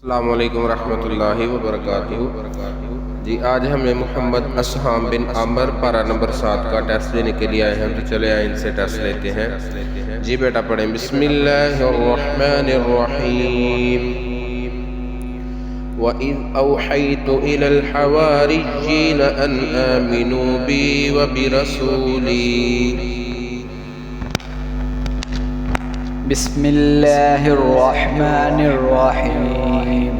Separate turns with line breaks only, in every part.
अस्सलामु अलैकुम रहमतुल्लाहि व बरकातुहू। जी आज हमें मोहम्मद असहाम बिन आमर पारा नंबर 7 का टेस्ट लेने के लिए आए हैं, तो चले आए इनसे टेस्ट लेते हैं। जी बेटा पढ़ें बिस्मिल्लाहिर्रहमानिर्रहीम। वइज़ औहैतु इलल हवारिय्यीन अन आमिनू बी व बिरसूली।
बिस्मिल्लाहिर्रहमानिर्रहीम।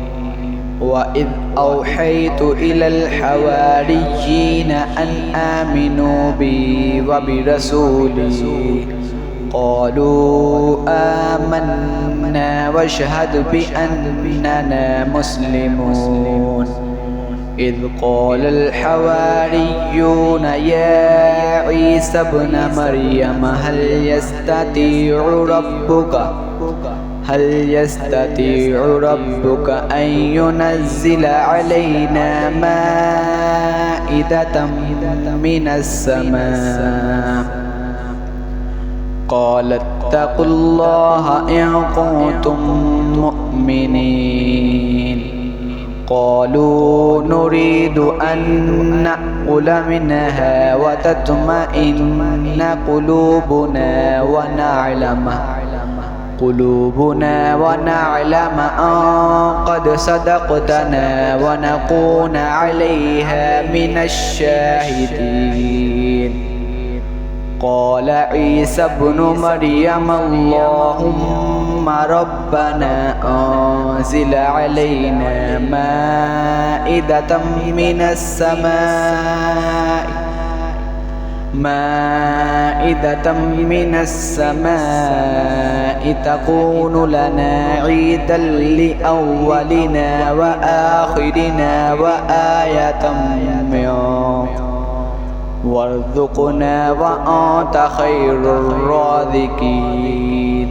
वइज़ औहैतु इलल हवारिय्यीन अन आमिनू बी व बिरसूली क़ालू आमन्ना वशहद बिअन्नना मुस्लिमून। إذ قال الحواريون يا عيسى ابن مريم هل يستطيع ربك أن ينزل علينا مائدة من السماء؟ قال اتقوا الله إن كنتم مؤمنين. قالوا نريد أن نأكل منها وتطمئن قلوبنا ونعلم أن قد صدقتنا ونكون عليها من الشاهدين. قال عيسى ابن مريم اللهم ربنا أنزل علينا مائدة من السماء تكون لنا عيدا لأولنا وآخرنا وآية منك وارزقنا وأنت خير الرازقين.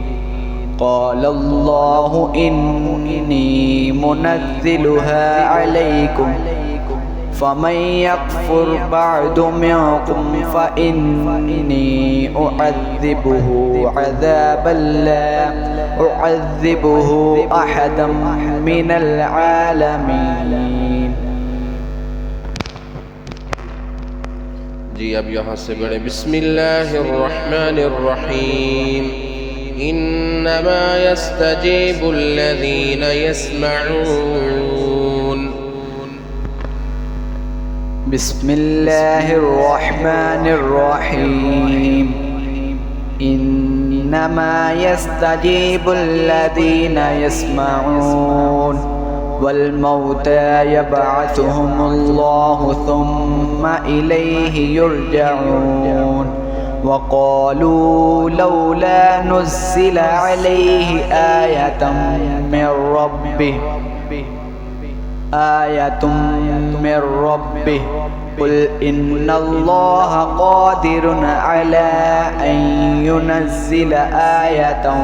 قال الله إني منزلها عليكم فمن يكفر بعد منكم فإني أعذبه عذابا لا أعذبه أحدا من العالمين.
जी अब यहाँ से बड़े बिस्मिल्लाहिर्रहमानिर्रहीम। इन्नमा यस्तजीबुल्लज़ीन यस्मऊन।
बिस्मिल्लाहिर्रहमानिर्रहीम। इन्नमा यस्तजीबुल्लज़ीन यस्मऊन वल्मौता यबअथुहुमुल्लाहु थुम्मा इलैहि युरजऊन। वक़ालू लौला नुज़्ज़िला अलैहि आयतुम मिर रब्बिह क़ुल इन्नल्लाहा क़ादिरुन अला अन युनज़्ज़िला आयतन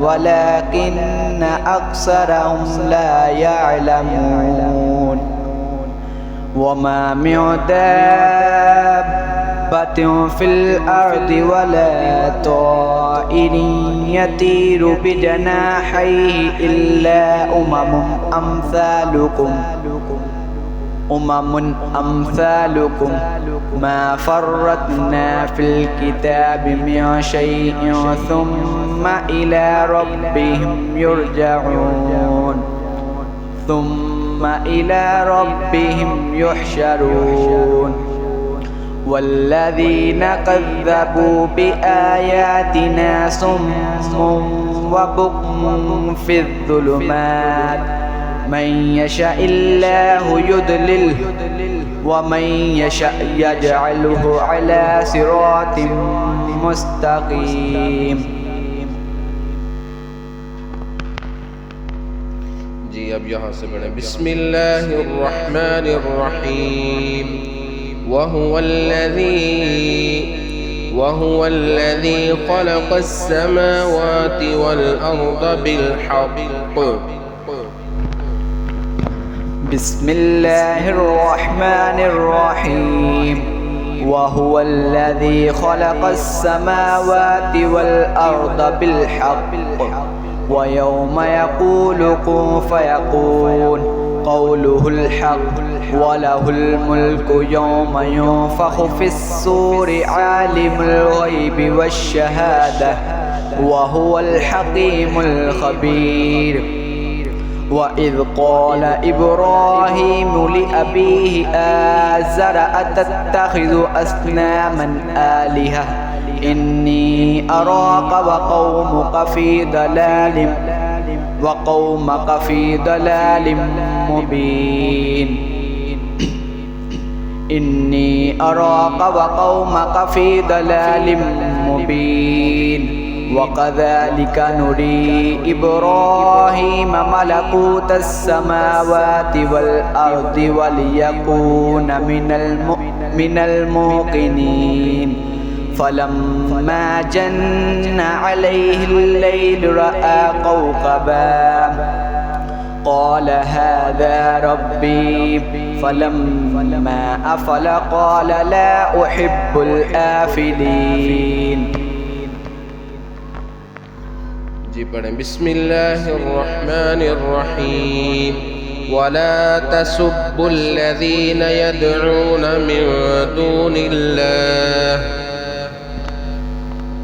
वलाकिन्न अक्सरहुम ला यअलमून। वमा मिन दाब्बतिन फिल अर्दि वला ताइरिन यतीरु बिजनाहिहि इल्ला उममुन अम्सालुकुम मा फर्रतना फिल किताबि मिन शैइन थुम्मा इला रब्बिहिम युहशरून। वल्लज़ीन कज़्ज़बू बिआयातिना सुम्मुन वबुक्मुन फ़िज़्ज़ुलुमात मन यशाइल्लाहु युद्लिलहु वमन यशा यजअलहु अला सिरातिन मुस्तक़ीम।
जी अब यहाँ से पढ़ें बिस्मिल्लाहिर्रहमानिर्रहीम। वहुव الذي خلق السماوات والأرض بالحق।
बिस्मिल्लाहिर्रहमानिर्रहीम। वहुव الذي خلق السماوات والأرض بالحق ويوم يقول كن فيكون قوله الحق وله الملك يوم ينفخ في الصور عالم الغيب والشهادة وهو الحكيم الخبير. وإذ قال إبراهيم لأبيه آزر أتتخذ أصناما آلهة إني أراك وقومك في ضلال مبين. إني أراك وقومك في ضلال مبين. وكذلك نري إبراهيم ملكوت السماوات والأرض وليكون من الموقنين. فلما جن عليه الليل رأى كوكبا قال هذا ربي فلما أفل قال لا أحب الآفلين.
जी पढ़ें बिस्मिल्लाहिर्रहमानिर्रहीम वला तसुब्बु الذين يدعون من دون الله.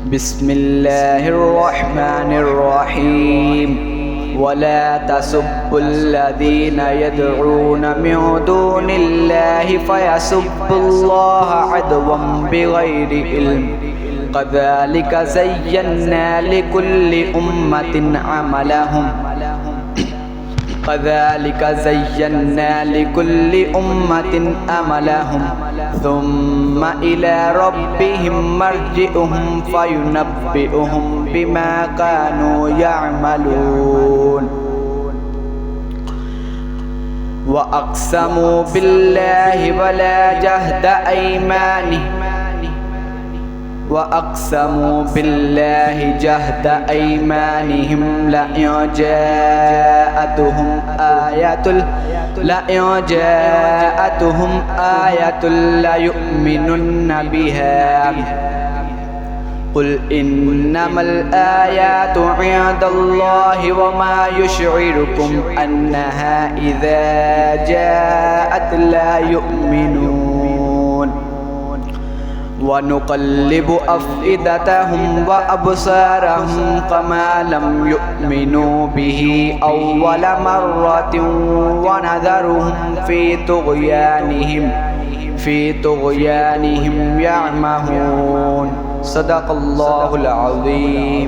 بسم الله الرحمن الرحيم ولا تسبوا الذين يدعون من دون الله فيسبوا الله عدوا بغير علم كذلك زينا لكل أمة عملهم ثم إلى ربهم مرجعهم فينبئهم بما كانوا يعملون. وأقسموا بالله جهد أيمانهم لئن جاءتهم آية ليؤمنن بها قل إنما الآيات عند الله وما يشعركم أنها إذا جاءت لا يؤمنون. ونقلب أفئدتهم وأبصارهم كما لم يؤمنوا به أول مرة ونذرهم في طغيانهم يعمهون. صدق الله العظيم.